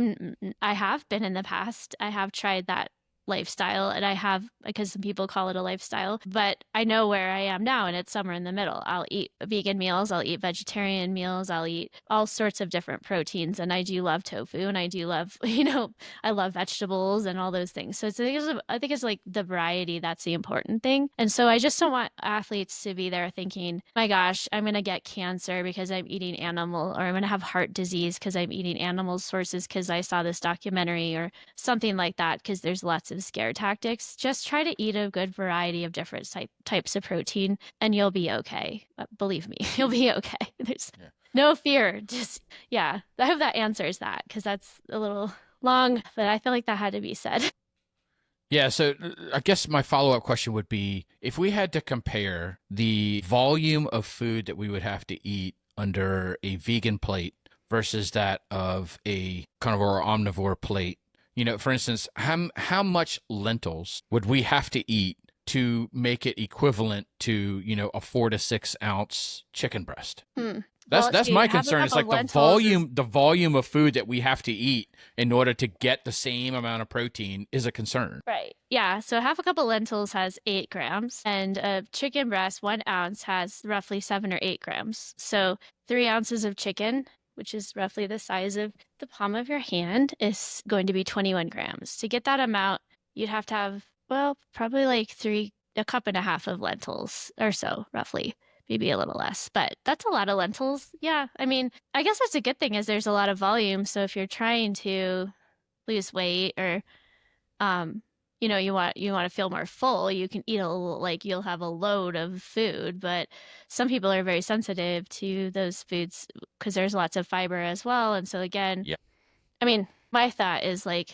have been in the past. I have tried that lifestyle, and I have, because some people call it a lifestyle, but I know where I am now, and it's somewhere in the middle. I'll eat vegan meals, I'll eat vegetarian meals, I'll eat all sorts of different proteins, and I do love tofu, and I do love, I love vegetables and all those things. So I think it's like the variety that's the important thing. And so I just don't want athletes to be there thinking, my gosh, I'm going to get cancer because I'm eating animal, or I'm going to have heart disease because I'm eating animal sources because I saw this documentary or something like that, because there's lots of scare tactics. Just try to eat a good variety of different types of protein, and you'll be okay. Believe me, you'll be okay. There's no fear. Just, I hope that answers that, because that's a little long, but I feel like that had to be said. Yeah, so I guess my follow-up question would be, if we had to compare the volume of food that we would have to eat under a vegan plate versus that of a carnivore or omnivore plate, for instance, how much lentils would we have to eat to make it equivalent to, a 4 to 6 ounce chicken breast? That's my concern. It's like the volume of food that we have to eat in order to get the same amount of protein is a concern. Right. Yeah. So half a cup of lentils has 8 grams, and a chicken breast, 1 ounce, has roughly 7 or 8 grams. So 3 ounces of chicken, which is roughly the size of the palm of your hand, is going to be 21 grams. To get that amount, you'd have to have, well, probably like a cup and a half of lentils or so, roughly. Maybe a little less, but that's a lot of lentils. Yeah. I mean, I guess that's a good thing, is there's a lot of volume. So if you're trying to lose weight, or you want to feel more full, you can eat you'll have a load of food. But some people are very sensitive to those foods because there's lots of fiber as well. And so again, I mean, my thought is like,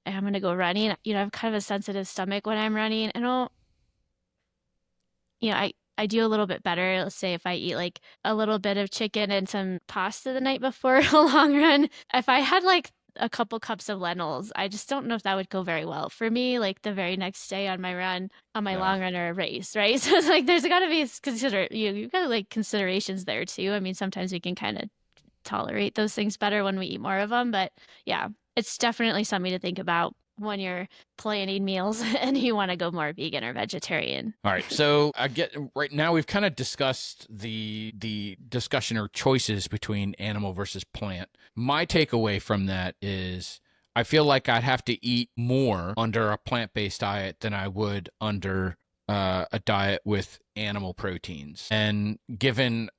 I'm going to go running. I have kind of a sensitive stomach when I'm running. I do a little bit better. Let's say if I eat like a little bit of chicken and some pasta the night before a long run. If I had like a couple cups of lentils, I just don't know if that would go very well for me, like the very next day on my run, on my long run or a race, right? So it's like there's got to be you've got like considerations there too. I mean, sometimes we can kind of tolerate those things better when we eat more of them, but yeah, it's definitely something to think about when you're planning meals and you want to go more vegan or vegetarian. All right. So I get right now we've kind of discussed the discussion or choices between animal versus plant. My takeaway from that is I feel like I'd have to eat more under a plant-based diet than I would under a diet with animal proteins. And given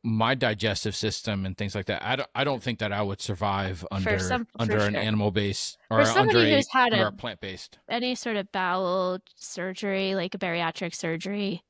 my digestive system and things like that, I don't think that I would survive under an animal based or under a plant based. Any sort of bowel surgery, like a bariatric surgery.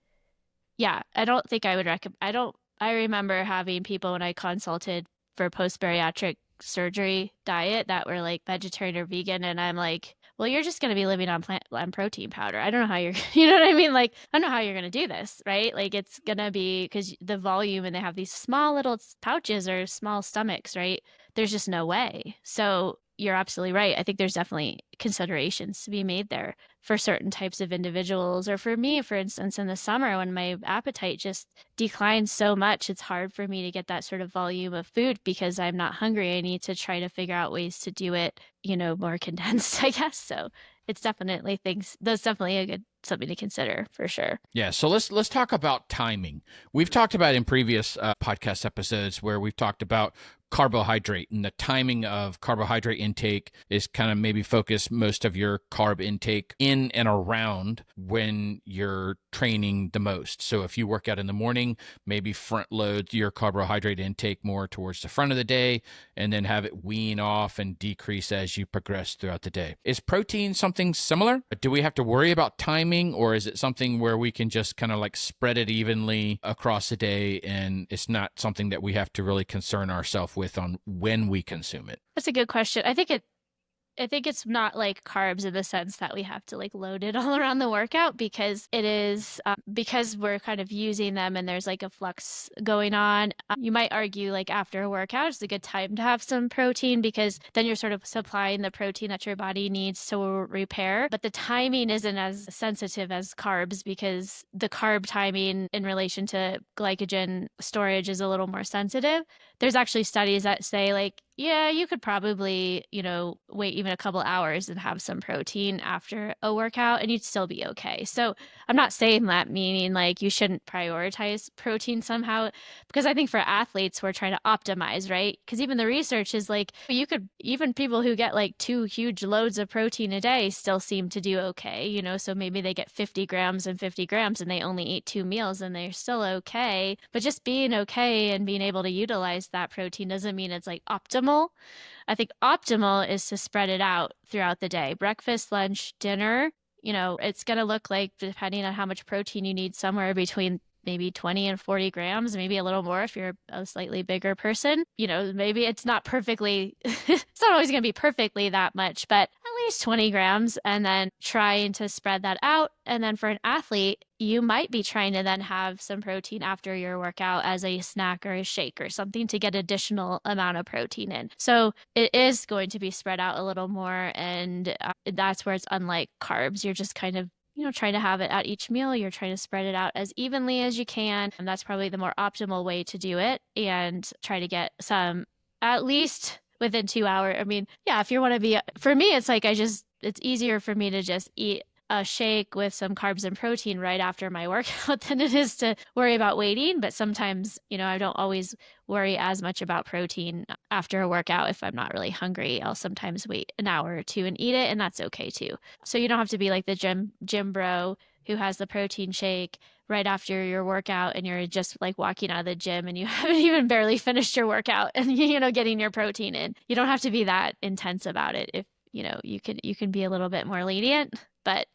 Yeah, I don't think I would recommend. I remember having people when I consulted for post bariatric surgery diet that were like vegetarian or vegan, and I'm like, well, you're just going to be living on protein powder. I don't know how you're, you know what I mean? Like, I don't know how you're going to do this, right? Like, it's going to be, because the volume, and they have these small little pouches or small stomachs, right? There's just no way. So you're absolutely right. I think there's definitely considerations to be made there for certain types of individuals. Or for me, for instance, in the summer when my appetite just declines so much, it's hard for me to get that sort of volume of food because I'm not hungry. I need to try to figure out ways to do it, more condensed, I guess. So it's definitely that's definitely a good something to consider for sure. Yeah. So let's talk about timing. We've talked about in previous podcast episodes where we've talked about carbohydrate, and the timing of carbohydrate intake is kind of maybe focus most of your carb intake in and around when you're training the most. So if you work out in the morning, maybe front load your carbohydrate intake more towards the front of the day and then have it wean off and decrease as you progress throughout the day. Is protein something similar? Do we have to worry about timing, or is it something where we can just kind of like spread it evenly across the day and it's not something that we have to really concern ourselves with on when we consume it? That's a good question. I think I think it's not like carbs in the sense that we have to like load it all around the workout because it is because we're kind of using them and there's like a flux going on. You might argue like after a workout it's a good time to have some protein because then you're sort of supplying the protein that your body needs to repair. But the timing isn't as sensitive as carbs because the carb timing in relation to glycogen storage is a little more sensitive. There's actually studies that say like, yeah, you could probably, wait even a couple hours and have some protein after a workout and you'd still be okay. So I'm not saying that meaning like you shouldn't prioritize protein somehow, because I think for athletes, we're trying to optimize, right? Because even the research is like, you could, even people who get like 2 huge loads of protein a day still seem to do okay, so maybe they get 50 grams and 50 grams and they only eat 2 meals and they're still okay. But just being okay and being able to utilize that protein doesn't mean it's like optimal. I think optimal is to spread it out throughout the day. Breakfast, lunch, dinner, it's going to look like, depending on how much protein you need, somewhere between maybe 20 and 40 grams, maybe a little more if you're a slightly bigger person. Maybe it's not perfectly, it's not always going to be perfectly that much, but at least 20 grams, and then trying to spread that out. And then for an athlete, you might be trying to then have some protein after your workout as a snack or a shake or something to get additional amount of protein in. So it is going to be spread out a little more. And that's where it's unlike carbs. You're just kind of trying to have it at each meal. You're trying to spread it out as evenly as you can. And that's probably the more optimal way to do it and try to get some at least within 2 hours. I mean, yeah, if you want to be, for me, it's like it's easier for me to just eat a shake with some carbs and protein right after my workout than it is to worry about waiting. But sometimes, I don't always worry as much about protein after a workout. If I'm not really hungry, I'll sometimes wait an hour or two and eat it, and that's okay too. So you don't have to be like the gym bro who has the protein shake right after your workout and you're just like walking out of the gym and you haven't even barely finished your workout and getting your protein in. You don't have to be that intense about it. If you can be a little bit more lenient, but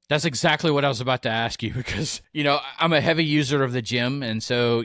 That's exactly what I was about to ask you because, I'm a heavy user of the gym. And so,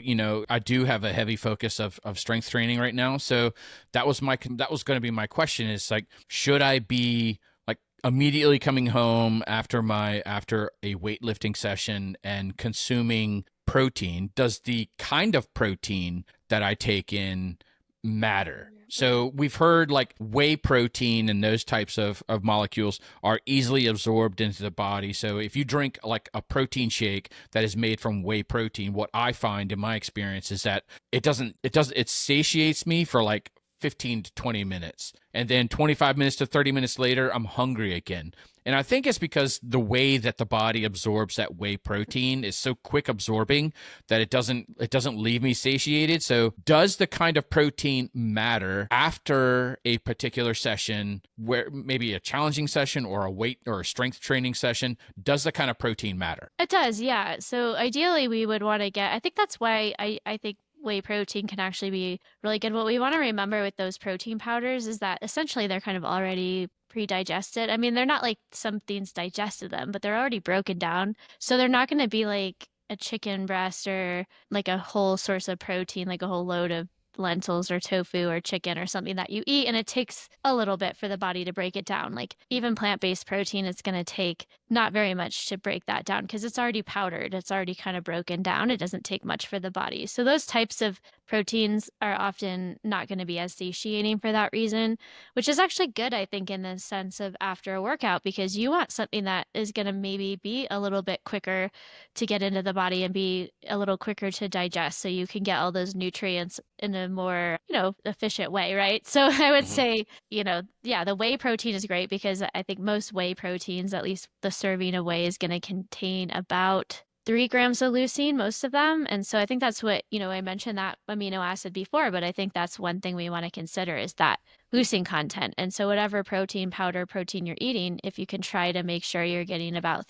I do have a heavy focus of strength training right now. So that was going to be my question is like, should I be like immediately coming home after a weightlifting session and consuming protein? Does the kind of protein that I take in matter? So we've heard like whey protein and those types of molecules are easily absorbed into the body. So if you drink like a protein shake that is made from whey protein, what I find in my experience is that it satiates me for like 15 to 20 minutes. And then 25 minutes to 30 minutes later, I'm hungry again. And I think it's because the way that the body absorbs that whey protein is so quick absorbing that it doesn't leave me satiated. So does the kind of protein matter after a particular session, where maybe a challenging session or a weight or a strength training session? Does the kind of protein matter? it does, yeah. So ideally we would want to I think that's why I think whey protein can actually be really good. What we want to remember with those protein powders is that essentially they're kind of already pre-digested. I mean, they're not like something's digested them, but they're already broken down. So they're not going to be like a chicken breast or like a whole source of protein, like a whole load of lentils or tofu or chicken or something that you eat, and it takes a little bit for the body to break it down. Like even plant-based protein, it's going to take not very much to break that down because it's already powdered, it's already kind of broken down. It doesn't take much for the body. So those types of proteins are often not going to be as satiating for that reason, which is actually good, I think, in the sense of after a workout, because you want something that is going to maybe be a little bit quicker to get into the body and be a little quicker to digest so you can get all those nutrients in a more, efficient way, right? So I would say, yeah, the whey protein is great because I think most whey proteins, at least the serving of whey, is going to contain about 3 grams of leucine, most of them. And so I think that's what, I mentioned that amino acid before, but I think that's one thing we want to consider is that leucine content. And so whatever protein powder protein you're eating, if you can try to make sure you're getting about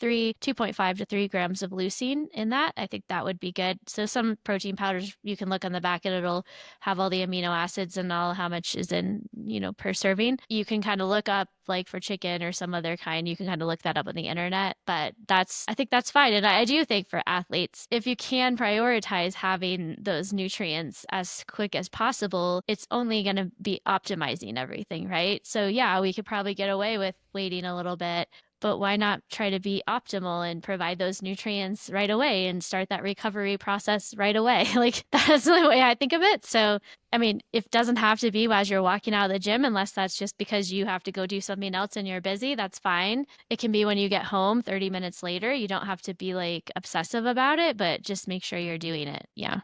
2.5 to 3 grams of leucine in that. I think that would be good. So some protein powders, you can look on the back and it'll have all the amino acids and all how much is in, per serving. You can kind of look up like for chicken or some other kind, you can kind of look that up on the internet, but I think that's fine. And I do think for athletes, if you can prioritize having those nutrients as quick as possible, it's only going to be optimizing everything, right? So yeah, we could probably get away with waiting a little bit, but why not try to be optimal and provide those nutrients right away and start that recovery process right away? Like that's the way I think of it. So, I mean, it doesn't have to be as you're walking out of the gym, unless that's just because you have to go do something else and you're busy. That's fine. It can be when you get home 30 minutes later. You don't have to be like obsessive about it, but just make sure you're doing it. Yeah.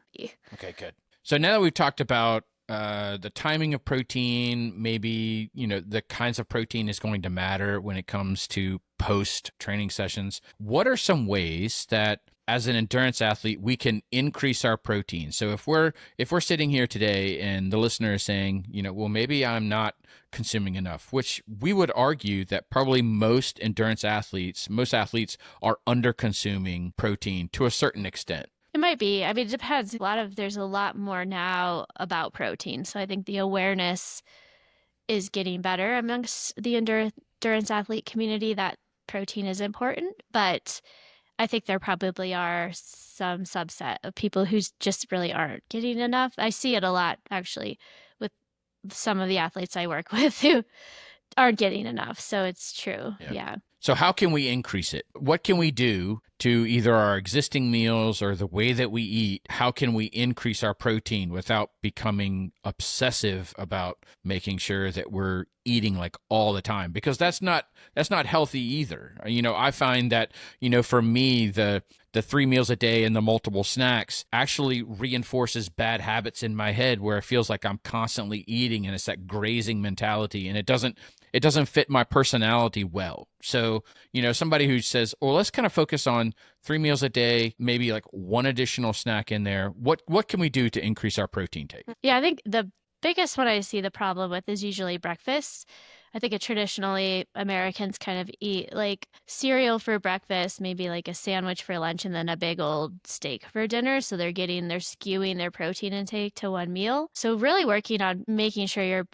Okay, good. So now that we've talked about the timing of protein, maybe, the kinds of protein is going to matter when it comes to post training sessions. What are some ways that as an endurance athlete, we can increase our protein? So if we're sitting here today and the listener is saying, well, maybe I'm not consuming enough, which we would argue that probably most athletes are under consuming protein to a certain extent. It might be. I mean, it depends. There's a lot more now about protein. So I think the awareness is getting better amongst the endurance athlete community that protein is important. But I think there probably are some subset of people who just really aren't getting enough. I see it a lot, actually, with some of the athletes I work with who aren't getting enough. So it's true. Yeah. So how can we increase it? What can we do to either our existing meals or the way that we eat? How can we increase our protein without becoming obsessive about making sure that we're eating like all the time? Because that's not healthy either. I find that, for me, the 3 meals a day and the multiple snacks actually reinforces bad habits in my head, where it feels like I'm constantly eating and it's that grazing mentality, and it doesn't fit my personality well. So, somebody who says, well, let's kind of focus on 3 meals a day, maybe like one additional snack in there. What can we do to increase our protein take? Yeah, I think the biggest one I see the problem with is usually breakfast. I think traditionally Americans kind of eat like cereal for breakfast, maybe like a sandwich for lunch, and then a big old steak for dinner. So they're skewing their protein intake to one meal. So really working on making sure you're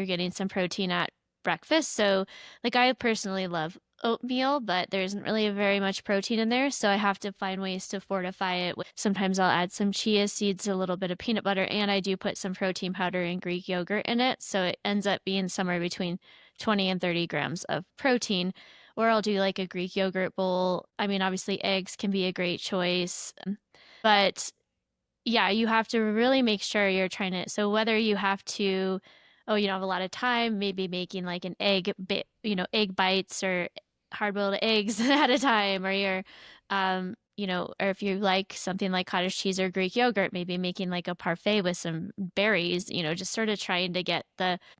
getting some protein at breakfast. So like I personally love oatmeal, but there isn't really very much protein in there. So I have to find ways to fortify it. Sometimes I'll add some chia seeds, a little bit of peanut butter, and I do put some protein powder and Greek yogurt in it. So it ends up being somewhere between 20 and 30 grams of protein. Or I'll do like a Greek yogurt bowl. I mean, obviously eggs can be a great choice, but yeah, you have to really make sure you're trying to, so whether you have to, you don't have a lot of time, maybe making like an egg bites or hard-boiled eggs at a time, or or if you like something like cottage cheese or Greek yogurt, maybe making like a parfait with some berries, just sort of trying to get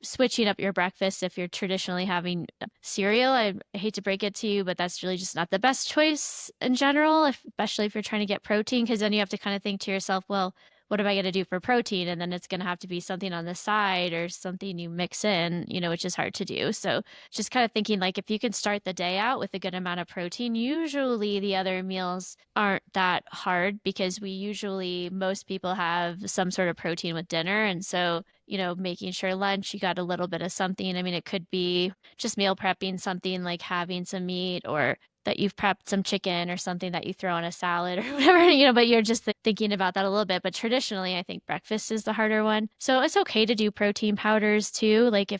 switching up your breakfast. If you're traditionally having cereal, I hate to break it to you, but that's really just not the best choice in general, especially if you're trying to get protein, because then you have to kind of think to yourself, well, what am I going to do for protein? And then it's going to have to be something on the side or something you mix in, which is hard to do. So just kind of thinking like if you can start the day out with a good amount of protein, usually the other meals aren't that hard, because most people have some sort of protein with dinner. And so, making sure lunch, you got a little bit of something. I mean, it could be just meal prepping something like having some meat, or that you've prepped some chicken or something that you throw on a salad or whatever, but you're just thinking about that a little bit. But traditionally, I think breakfast is the harder one. So it's okay to do protein powders too. Like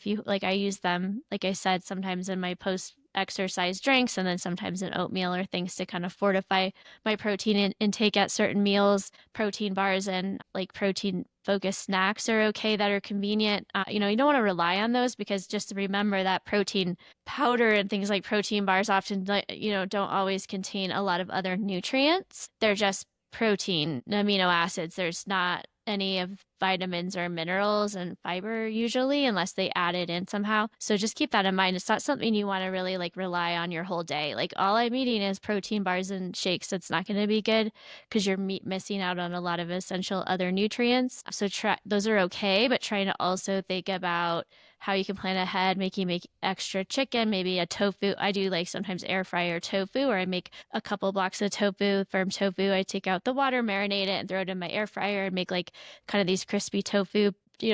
I use them, like I said, sometimes in my post-exercise drinks, and then sometimes in oatmeal or things to kind of fortify my protein intake at certain meals. Protein bars and like protein focused snacks are okay that are convenient. You don't want to rely on those, because just remember that protein powder and things like protein bars often, don't always contain a lot of other nutrients. They're just protein, amino acids. There's not any of vitamins or minerals and fiber usually, unless they add it in somehow. So just keep that in mind. It's not something you want to really like rely on your whole day. Like all I'm eating is protein bars and shakes. That's not going to be good, because you're missing out on a lot of essential other nutrients. So those are okay, but trying to also think about how you can plan ahead, make extra chicken, maybe a tofu. I do like sometimes air fryer tofu, or I make a couple blocks of tofu, firm tofu. I take out the water, marinate it, and throw it in my air fryer and make like kind of these crispy tofu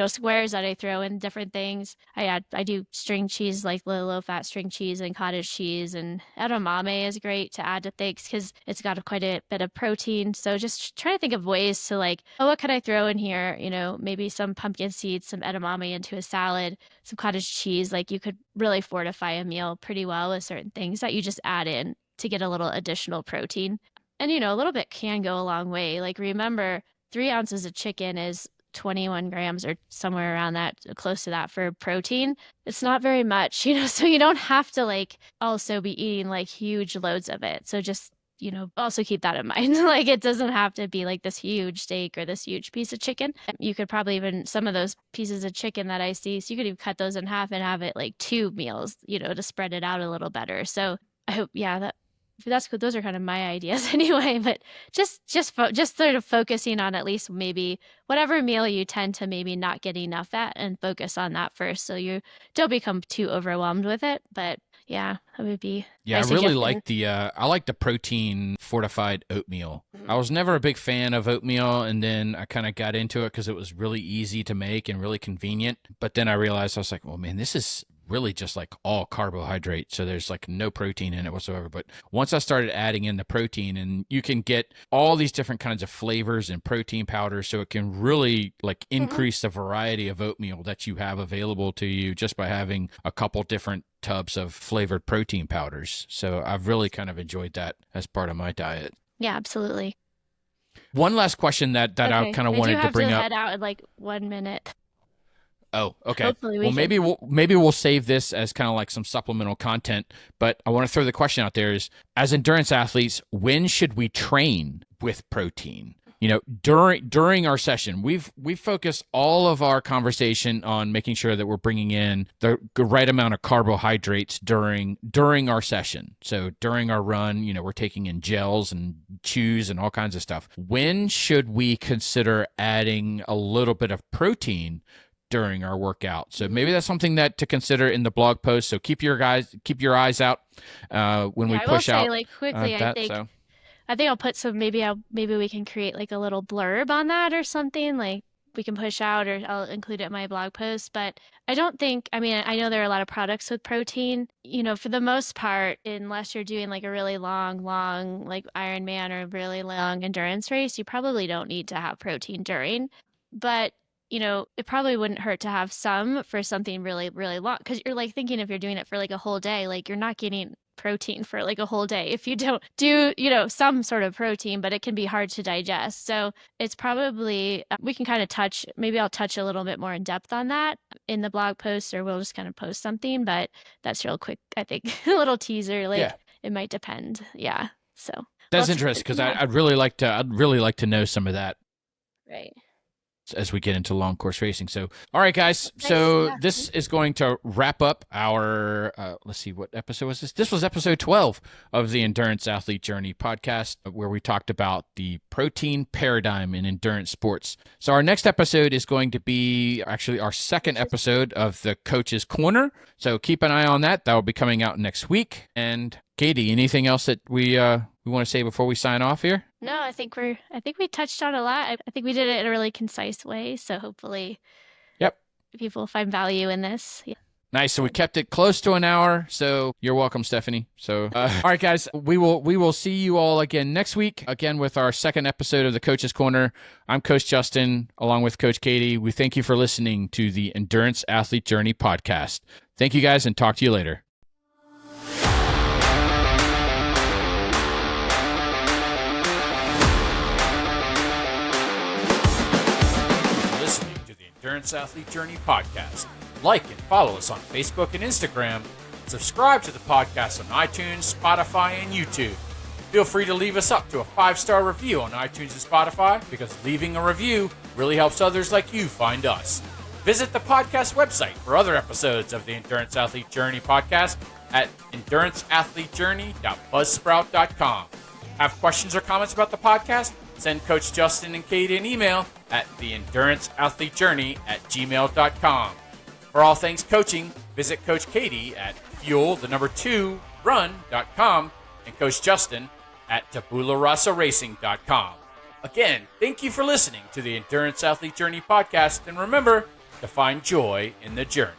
squares that I throw in different things. I do string cheese, like low fat string cheese and cottage cheese, and edamame is great to add to things because it's got quite a bit of protein. So just trying to think of ways to like, oh, what could I throw in here? Maybe some pumpkin seeds, some edamame into a salad, some cottage cheese. Like you could really fortify a meal pretty well with certain things that you just add in to get a little additional protein. And, a little bit can go a long way. Like remember, 3 ounces of chicken is 21 grams or somewhere around that, close to that for protein. It's not very much, so you don't have to like also be eating like huge loads of it. So just, also keep that in mind. Like it doesn't have to be like this huge steak or this huge piece of chicken. You could probably even, some of those pieces of chicken that I see, so you could even cut those in half and have it like 2 meals, to spread it out a little better. So I hope, that's good. Those are kind of my ideas anyway, but just sort of focusing on at least maybe whatever meal you tend to maybe not get enough at, and focus on that first so you don't become too overwhelmed with it. But yeah, that would be I really like the protein fortified oatmeal. I was never a big fan of oatmeal, and then I kind of got into it because it was really easy to make and really convenient. But then I realized, I was like, oh man, this is really just like all carbohydrate, so there's like no protein in it whatsoever. But once I started adding in the protein, and you can get all these different kinds of flavors and protein powders, so it can really like increase the variety of oatmeal that you have available to you just by having a couple different tubs of flavored protein powders. So I've really kind of enjoyed that as part of my diet. Yeah, absolutely. One last question that Okay. I kind of wanted to bring up. Head out in like 1 minute. Oh, okay. Hopefully well, maybe we'll save this as kind of like some supplemental content. But I want to throw the question out there: is as endurance athletes, when should we train with protein? During our session, we've focused all of our conversation on making sure that we're bringing in the right amount of carbohydrates during our session. So during our run, we're taking in gels and chews and all kinds of stuff. When should we consider adding a little bit of protein during our workout? So maybe that's something that to consider in the blog post. So keep your eyes out when we push out. Like quickly, I think I'll put some, maybe we can create like a little blurb on that or something like we can push out, or I'll include it in my blog post. But I don't think, I know there are a lot of products with protein, for the most part, unless you're doing like a really long, like Ironman or a really long endurance race, you probably don't need to have protein during. But it probably wouldn't hurt to have some for something really, really long. Because you're like thinking if you're doing it for like a whole day, like you're not getting protein for like a whole day if you don't do, some sort of protein, but it can be hard to digest. So it's probably, we can kind of maybe I'll touch a little bit more in depth on that in the blog post, or we'll just kind of post something. But that's real quick, I think, a little teaser. Like It might depend. Yeah. So that's interesting because I'd really like to know some of that. Right. As we get into long course racing. So, all right, guys. So this is going to wrap up our, let's see, what episode was this? This was episode 12 of the Endurance Athlete Journey podcast, where we talked about the protein paradigm in endurance sports. So our next episode is going to be actually our second episode of the Coach's Corner. So keep an eye on that. That will be coming out next week. And Katie, anything else that we want to say before we sign off here? No, I think we touched on a lot. I think we did it in a really concise way. So hopefully people find value in this. Yeah. Nice. So we kept it close to an hour. So you're welcome, Stephanie. So, all right, guys, we will see you all again next week, again, with our second episode of the Coach's Corner. I'm Coach Justin, along with Coach Katie. We thank you for listening to the Endurance Athlete Journey podcast. Thank you, guys, and talk to you later. Endurance Athlete Journey podcast. Like and follow us on Facebook and Instagram. Subscribe to the podcast on iTunes, Spotify, and YouTube. Feel free to leave us up to a 5-star review on iTunes and Spotify, because leaving a review really helps others like you find us. Visit the podcast website for other episodes of the Endurance Athlete Journey podcast at enduranceathletejourney.buzzsprout.com. Have questions or comments about the podcast? Send Coach Justin and Katie an email at theenduranceathletejourney@gmail.com. For all things coaching, visit Coach Katie at fuel2run.com and Coach Justin at tabularasaracing.com. Again, thank you for listening to the Endurance Athlete Journey podcast, and remember to find joy in the journey.